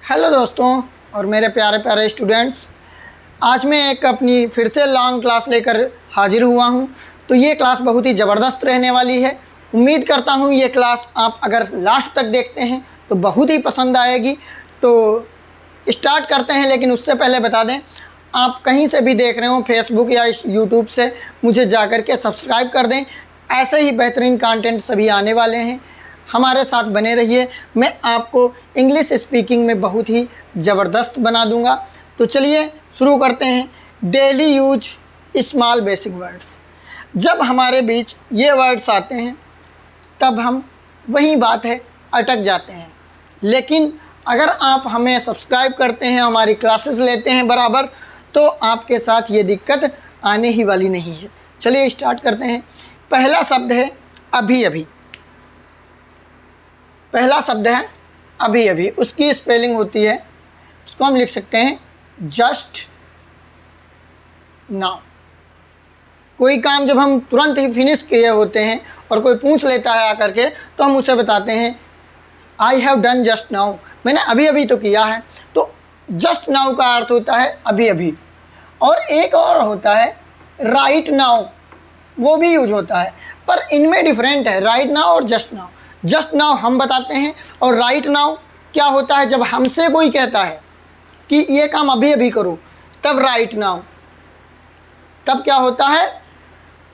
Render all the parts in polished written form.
Hello दोस्तों और मेरे प्यारे प्यारे स्टूडेंट्स, आज मैं एक अपनी फिर से लॉन्ग क्लास लेकर हाजिर हुआ हूं। तो ये क्लास बहुत ही ज़बरदस्त रहने वाली है। उम्मीद करता हूं ये क्लास आप अगर लास्ट तक देखते हैं तो बहुत ही पसंद आएगी। तो स्टार्ट करते हैं, लेकिन उससे पहले बता दें, आप कहीं से भी देख रहे हो, फेसबुक या यूट्यूब से, मुझे जा कर के सब्सक्राइब कर दें। ऐसे ही बेहतरीन कंटेंट सभी आने वाले हैं, हमारे साथ बने रहिए। मैं आपको इंग्लिश स्पीकिंग में बहुत ही ज़बरदस्त बना दूंगा। तो चलिए शुरू करते हैं। Daily use small basic words. जब हमारे बीच ये वर्ड्स आते हैं तब हम वही बात है अटक जाते हैं, लेकिन अगर आप हमें सब्सक्राइब करते हैं, हमारी क्लासेस लेते हैं बराबर, तो आपके साथ ये दिक्कत आने ही वाली नहीं है। चलिए स्टार्ट करते हैं। पहला शब्द है अभी अभी। पहला शब्द है अभी अभी। उसकी स्पेलिंग होती है, उसको हम लिख सकते हैं जस्ट नाउ। कोई काम जब हम तुरंत ही फिनिश किए होते हैं और कोई पूछ लेता है आकर के, तो हम उसे बताते हैं I have done just now, मैंने अभी अभी तो किया है। तो जस्ट नाउ का अर्थ होता है अभी अभी। और एक और होता है राइट नाउ, वो भी यूज होता है, पर इनमें डिफरेंट है राइट नाउ और जस्ट नाउ। जस्ट नाउ हम बताते हैं, और राइट नाउ क्या होता है, जब हमसे कोई कहता है कि ये काम अभी अभी करो, तब राइट नाउ, तब क्या होता है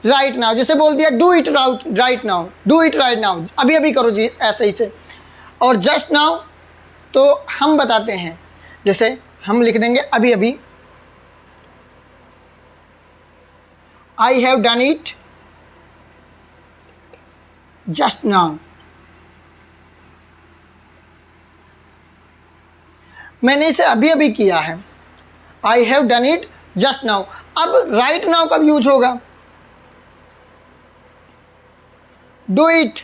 राइट नाउ। जैसे बोल दिया do it right now, do it right now, अभी अभी करो जी, ऐसे ही से। और जस्ट नाउ तो हम बताते हैं, जैसे हम लिख देंगे अभी अभी I have done it just now, मैंने इसे अभी अभी किया है। I have done it just now. अब राइट नाउ कब यूज होगा, do it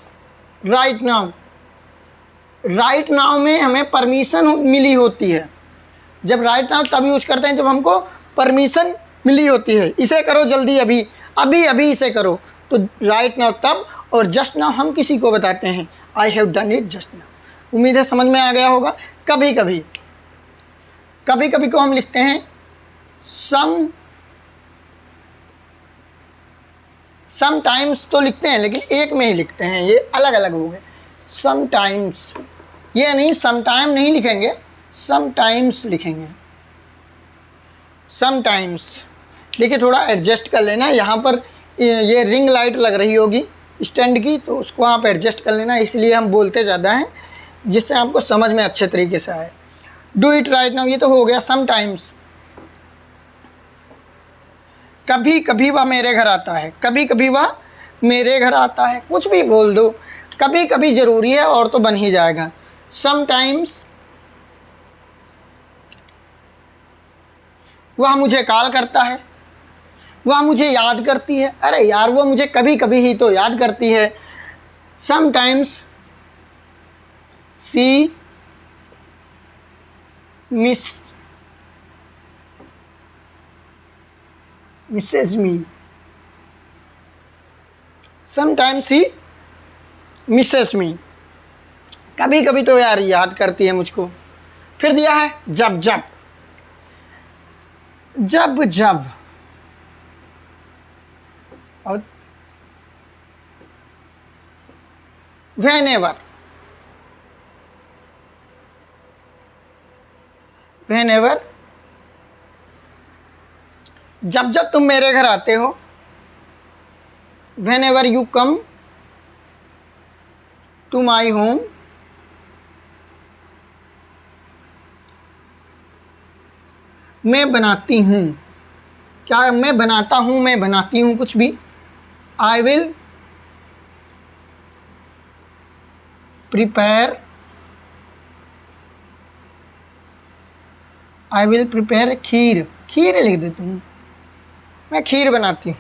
right now. Right now में हमें परमिशन मिली होती है। जब राइट नाउ तब यूज करते हैं जब हमको परमिशन मिली होती है, इसे करो जल्दी, अभी अभी अभी इसे करो, तो राइट नाउ तब। और जस्ट नाउ हम किसी को बताते हैं I have done it just now. उम्मीद है समझ में आ गया होगा। कभी कभी, कभी कभी को हम लिखते हैं समटाइम्स तो लिखते हैं, लेकिन एक में ही लिखते हैं, ये अलग अलग हो गए। समटाइम्स, ये नहीं, समटाइम नहीं लिखेंगे, समटाइम्स लिखेंगे। समटाइम्स देखिए, थोड़ा एडजस्ट कर लेना। यहाँ पर ये रिंग लाइट लग रही होगी स्टैंड की, तो उसको आप एडजस्ट कर लेना, इसलिए हम बोलते ज़्यादा हैं, जिससे आपको समझ में अच्छे तरीके से आए। डू इट राइट नाउ, ये तो हो गया समटाइम्स। कभी कभी वह मेरे घर आता है, कभी कभी वह मेरे घर आता है, कुछ भी बोल दो, कभी कभी ज़रूरी है और तो बन ही जाएगा। समटाइम्स वह मुझे कॉल करता है, वह मुझे याद करती है। अरे यार, वो मुझे कभी कभी ही तो याद करती है। Sometimes she misses me, sometimes he misses me, कभी कभी तो यार याद करती है मुझको। फिर दिया है जब जब, जब जब, और whenever, whenever, जब जब तुम मेरे घर आते हो, whenever you come to my home, मैं बनाती हूँ, क्या मैं बनाता हूँ, मैं बनाती हूँ कुछ भी। I will prepare, I will prepare kheer, kheer लिख देती हूँ, मैं खीर बनाती हूँ।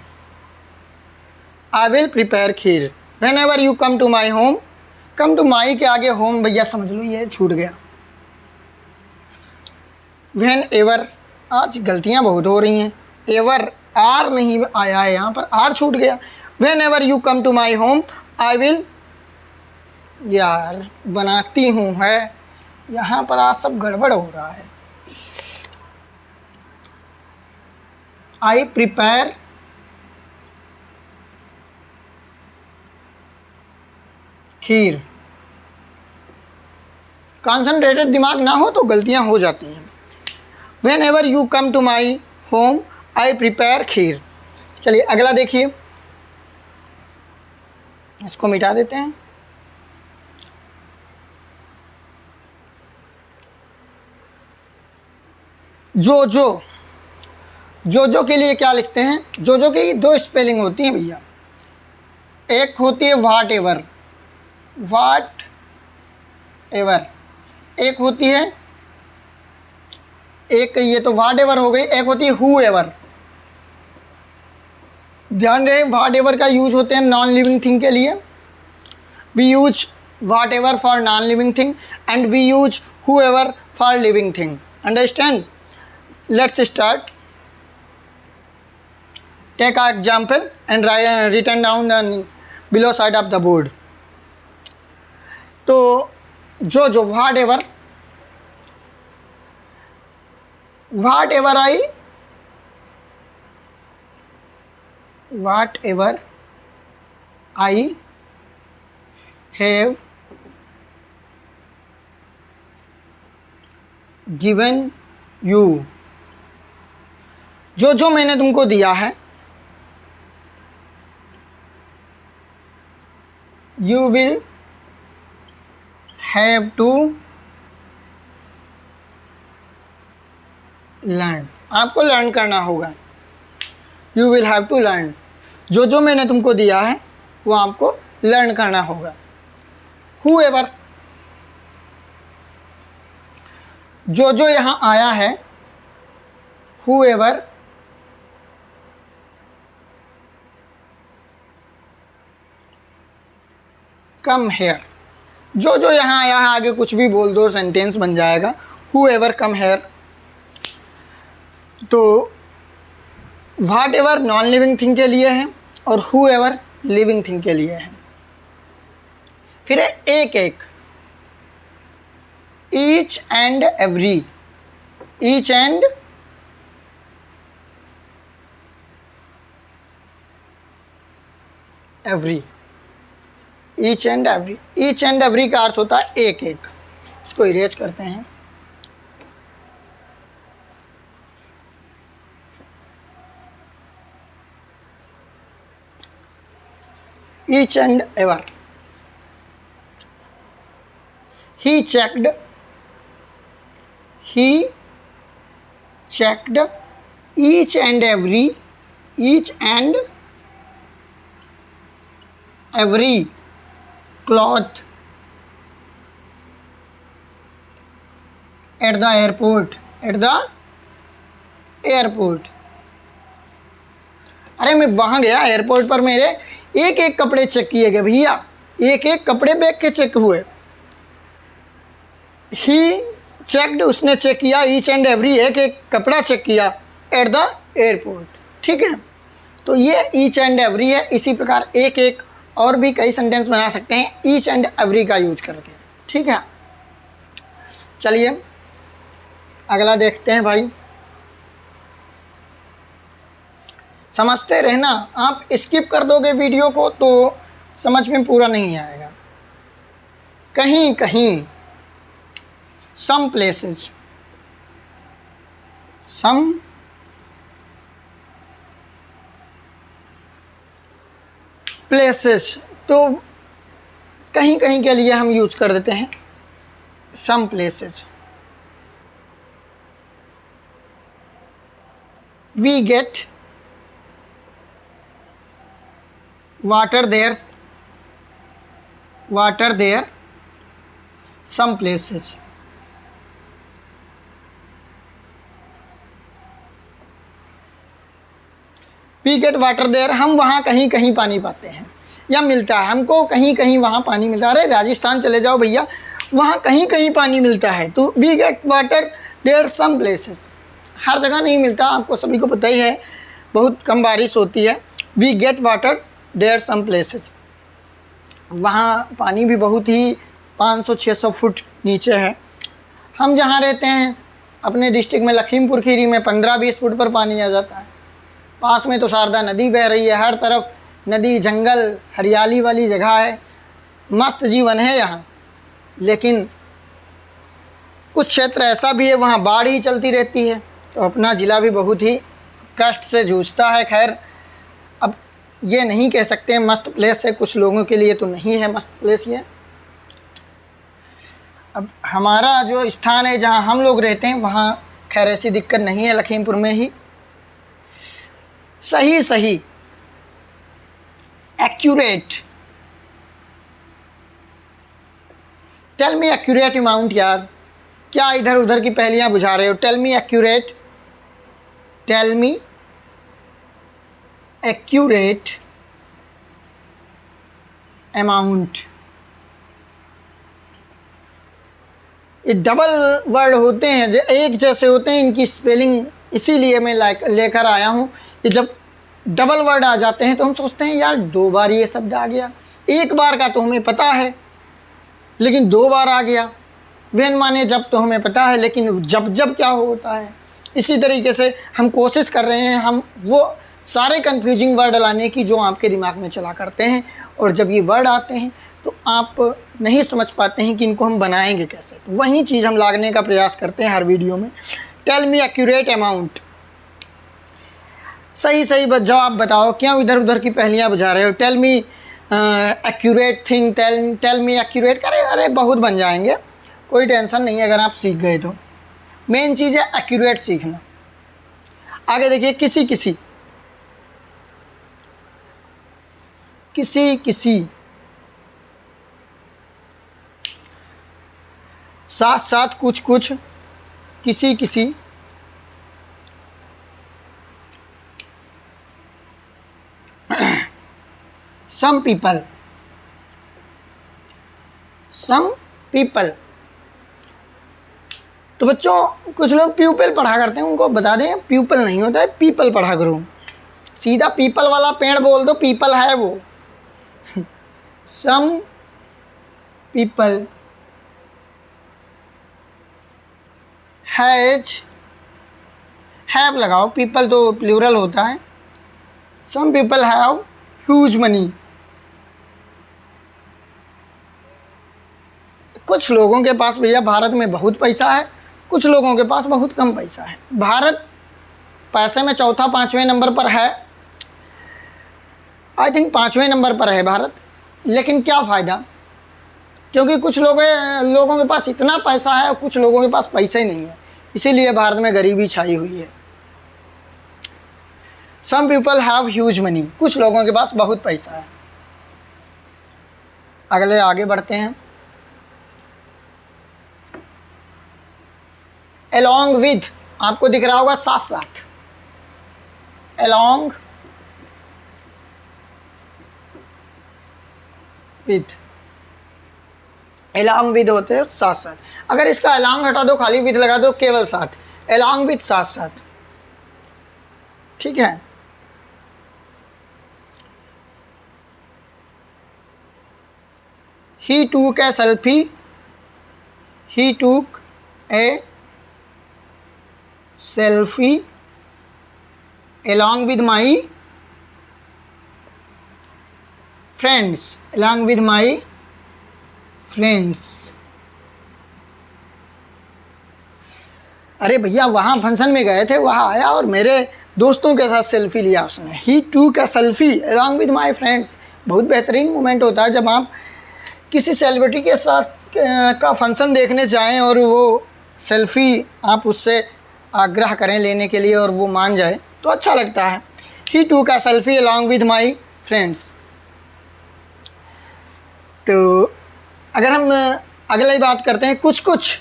I will prepare kheer. Whenever you come to my home, come to my के आगे होम भैया समझ लो, ये छूट गया। वेन एवर, आज गलतियाँ बहुत हो रही हैं, एवर आर नहीं आया है, यहाँ पर आर छूट गया। Whenever you come to my home, I will, यार बनाती हूँ है, यहाँ पर आज सब गड़बड़ हो रहा है। आई प्रिपेयर खीर। कॉन्सनट्रेटेड दिमाग ना हो तो गलतियां हो जाती हैं। Whenever you come to my home I prepare kheer. चलिए अगला देखिए, इसको मिटा देते हैं। जो के लिए क्या लिखते हैं? जो की दो स्पेलिंग होती हैं भैया। एक होती है वाट एवर, एक होती है, एक ये तो वाट एवर हो गई, एक होती है हु एवर। ध्यान रहे वाट एवर का यूज होते हैं नॉन लिविंग थिंग के लिए। We use whatever for non living thing and we use whoever for living thing. Understand? Let's start. Take a example and written down below side of the board. तो जो whatever I have given you. जो मैंने तुमको दिया है, you will have to learn. आपको learn करना होगा। You will have to learn. जो मैंने तुमको दिया है वो आपको लर्न करना होगा। हु एवर, जो यहाँ आया है, हु एवर कम हेयर। जो यहाँ आया है, आगे कुछ भी बोल दो सेंटेंस बन जाएगा। Whoever come here. तो whatever non living thing के लिए है और हु एवर लिविंग थिंग के लिए है। फिर है एक एक, each and every. Each and every, each and every. Each and every का अर्थ होता है एक एक। इसको इरेज करते हैं। Each and ever. he checked each and every cloth at the airport। अरे मैं वहाँ गया, एयरपोर्ट पर मेरे एक एक कपड़े चेक किए गए भैया, एक एक कपड़े बैग के चेक हुए। ही चेकड, उसने चेक किया, ईच एंड एवरी, एक एक कपड़ा चेक किया एट द एयरपोर्ट। ठीक है, तो ये ईच एंड एवरी है। इसी प्रकार एक एक और भी कई सेंटेंस बना सकते हैं ईच एंड एवरी का यूज करके। ठीक है, चलिए अगला देखते हैं भाई। समझते रहना, आप स्किप कर दोगे वीडियो को तो समझ में पूरा नहीं आएगा। कहीं कहीं, some places, तो कहीं कहीं के लिए हम यूज कर देते हैं some places। we get water there some places। We get water there, हम वहाँ कहीं कहीं पानी पाते हैं या मिलता है हमको, कहीं कहीं वहाँ पानी मिलता है। अरे राजस्थान चले जाओ भैया, वहाँ कहीं कहीं पानी मिलता है। तो we get water there some places, हर जगह नहीं मिलता, आपको सभी को पता ही है, बहुत कम बारिश होती है। We get water there some places, वहाँ पानी भी बहुत ही 500-600 फुट नीचे है, हम जहाँ रहते हैं अपने डिस्ट्रिक्ट में लखीमपुर खीरी में 15-20 फुट पर पानी आ जाता है। पास में तो शारदा नदी बह रही है, हर तरफ नदी, जंगल, हरियाली वाली जगह है, मस्त जीवन है यहाँ। लेकिन कुछ क्षेत्र ऐसा भी है वहाँ बाढ़ ही चलती रहती है, तो अपना ज़िला भी बहुत ही कष्ट से जूझता है। खैर, अब ये नहीं कह सकते मस्त प्लेस है, कुछ लोगों के लिए तो नहीं है मस्त प्लेस ये। अब हमारा जो स्थान है जहाँ हम लोग रहते हैं वहाँ खैर ऐसी दिक्कत नहीं है, लखीमपुर में ही सही accurate, tell me accurate amount. यार क्या इधर उधर की पहेलियाँ बुझा रहे हो? Tell me accurate, tell me accurate amount. ये डबल वर्ड होते हैं, जो एक जैसे होते हैं, इनकी स्पेलिंग इसीलिए मैं लेकर आया हूँ। ये जब डबल वर्ड आ जाते हैं तो हम सोचते हैं यार 2 बार ये शब्द आ गया, एक बार का तो हमें पता है लेकिन 2 बार आ गया। वेन माने जब तो हमें पता है, लेकिन जब क्या होता है। इसी तरीके से हम कोशिश कर रहे हैं हम वो सारे कंफ्यूजिंग वर्ड लाने की जो आपके दिमाग में चला करते हैं, और जब ये वर्ड आते हैं तो आप नहीं समझ पाते हैं कि इनको हम बनाएंगे कैसे। तो वही चीज़ हम लाने का प्रयास करते हैं हर वीडियो में। Tell me accurate amount. सही जवाब बताओ, क्यों इधर उधर की पहेलियाँ बुझा रहे हो? Tell me accurate thing, tell me accurate करे। अरे बहुत बन जाएंगे, कोई टेंशन नहीं है अगर आप सीख गए तो। मेन चीज़ है एक्यूरेट सीखना। आगे देखिए, किसी साथ साथ कुछ किसी सम पीपल। तो बच्चों कुछ लोग प्यूपल पढ़ा करते हैं, उनको बता दें प्यूपल नहीं होता है, पीपल पढ़ा करो। सीधा पीपल वाला पेड़ बोल दो, पीपल है वो। सम पीपल हैव लगाओ, पीपल तो प्लूरल होता है। Some people have huge money. कुछ लोगों के पास भैया भारत में बहुत पैसा है, कुछ लोगों के पास बहुत कम पैसा है। भारत पैसे में चौथा 5वें नंबर पर है, आई थिंक 5वें नंबर पर है भारत। लेकिन क्या फ़ायदा, क्योंकि कुछ लोगों के पास इतना पैसा है और कुछ लोगों के पास पैसा ही नहीं है, इसीलिए भारत में गरीबी छाई हुई है। Some people have huge money, कुछ लोगों के पास बहुत पैसा है। अगले आगे बढ़ते हैं। along with, आपको दिख रहा होगा साथ साथ, along with, along with होते हैं साथ साथ। अगर इसका along हटा दो, खाली with लगा दो, केवल साथ, along with साथ साथ। ठीक है। he took a selfie, he took a selfie along with my friends, along with my friends। अरे भैया वहाँ फंक्शन में गए थे, वहाँ आया और मेरे दोस्तों के साथ सेल्फी लिया उसने। ही टूक a selfie along with my friends. बहुत बेहतरीन मोमेंट होता है जब आप किसी सेलिब्रिटी के साथ का फंक्शन देखने जाएं और वो सेल्फी आप उससे आग्रह करें लेने के लिए और वो मान जाए, तो अच्छा लगता है। ही टूक a selfie along with my friends. तो अगर हम अगली बात करते हैं, कुछ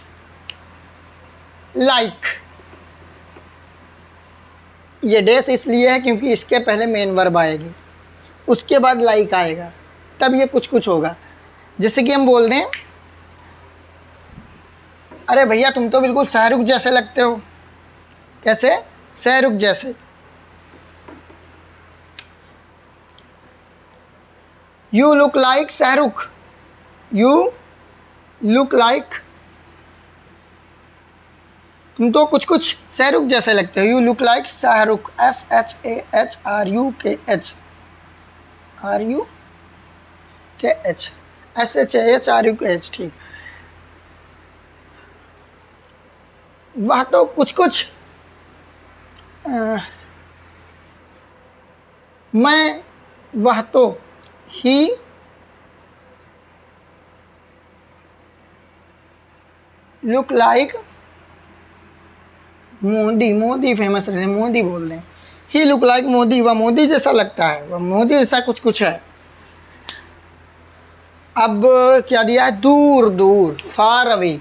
लाइक, ये डैश इसलिए है क्योंकि इसके पहले मेन वर्ब आएगी, उसके बाद लाइक आएगा, तब ये कुछ होगा। जैसे कि हम बोल दें, अरे भैया तुम तो बिल्कुल शाहरुख जैसे लगते हो। कैसे? शाहरुख जैसे। You look like Shahrukh, you look like तो कुछ कुछ शाहरुख जैसे लगते हो। You look like Shahrukh, SHAHRUKH, SHAHRUKH, ठीक। वह तो कुछ कुछ मैं, वह तो, he, look like Modi, Modi famous रहे, मोदी बोल दें। ही लुक लाइक मोदी, वह मोदी जैसा लगता है, वह मोदी जैसा कुछ कुछ है। अब क्या दिया है, दूर दूर, far away,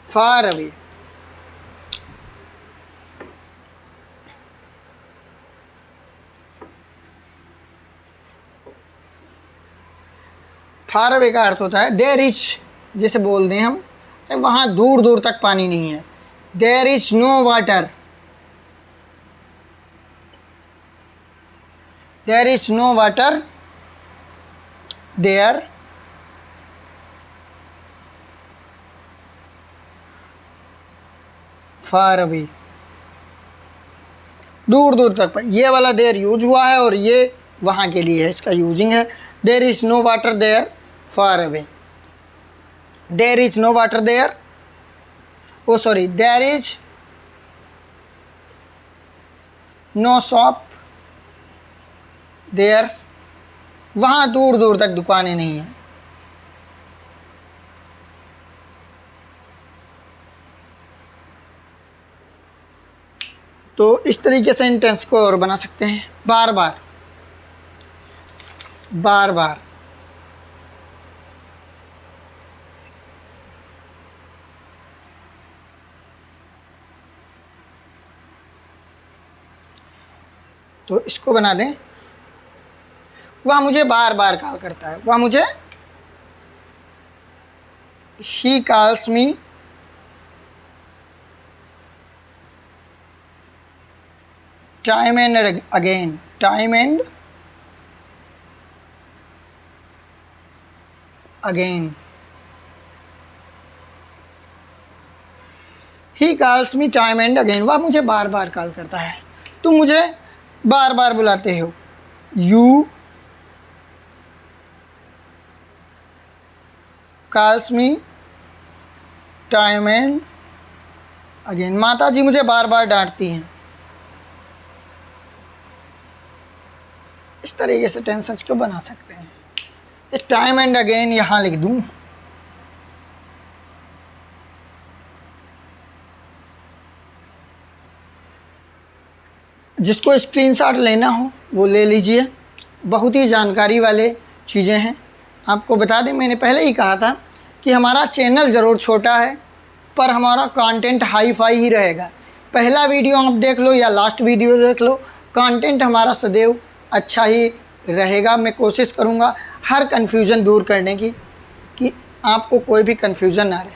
far away. Far away का अर्थ होता है देयर इज, जैसे बोल दें हम, अरे वहाँ दूर दूर तक पानी नहीं है। There is no water, there is no water there, far away, दूर दूर तक। ये वाला देयर यूज हुआ है और ये वहाँ के लिए है, इसका यूजिंग है। There is no water there, far away. There is no water there, oh sorry, there is no shop there, वहाँ दूर दूर तक दुकानें नहीं हैं। तो इस तरीके से इन टेंस को और बना सकते हैं, बार बार, बार बार। तो इसको बना दें, वह मुझे बार बार कॉल करता है, वह मुझे, he calls me time and again, time and again. He calls me time and again, वह मुझे बार बार कॉल करता है, तुम मुझे बार बार बुलाते हो। You calls me time and again, माता जी मुझे बार बार डांटती हैं। इस तरीके से टेंसेस को बना सकते हैं। इस टाइम एंड अगेन यहाँ लिख दूँ, जिसको स्क्रीनशॉट लेना हो वो ले लीजिए। बहुत ही जानकारी वाले चीज़ें हैं। आपको बता दें, मैंने पहले ही कहा था कि हमारा चैनल ज़रूर छोटा है पर हमारा कंटेंट हाई फाई ही रहेगा। पहला वीडियो आप देख लो या लास्ट वीडियो देख लो, कंटेंट हमारा सदैव अच्छा ही रहेगा। मैं कोशिश करूँगा हर कन्फ्यूज़न दूर करने की, कि आपको कोई भी कन्फ्यूज़न ना रहे।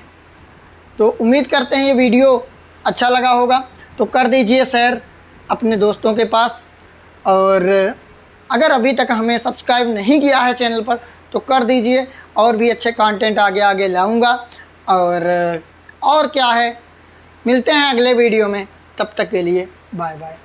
तो उम्मीद करते हैं ये वीडियो अच्छा लगा होगा, तो कर दीजिए शेयर अपने दोस्तों के पास। और अगर अभी तक हमें सब्सक्राइब नहीं किया है चैनल पर तो कर दीजिए, और भी अच्छे कंटेंट आगे आगे लाऊंगा। और क्या है, मिलते हैं अगले वीडियो में, तब तक के लिए बाय बाय।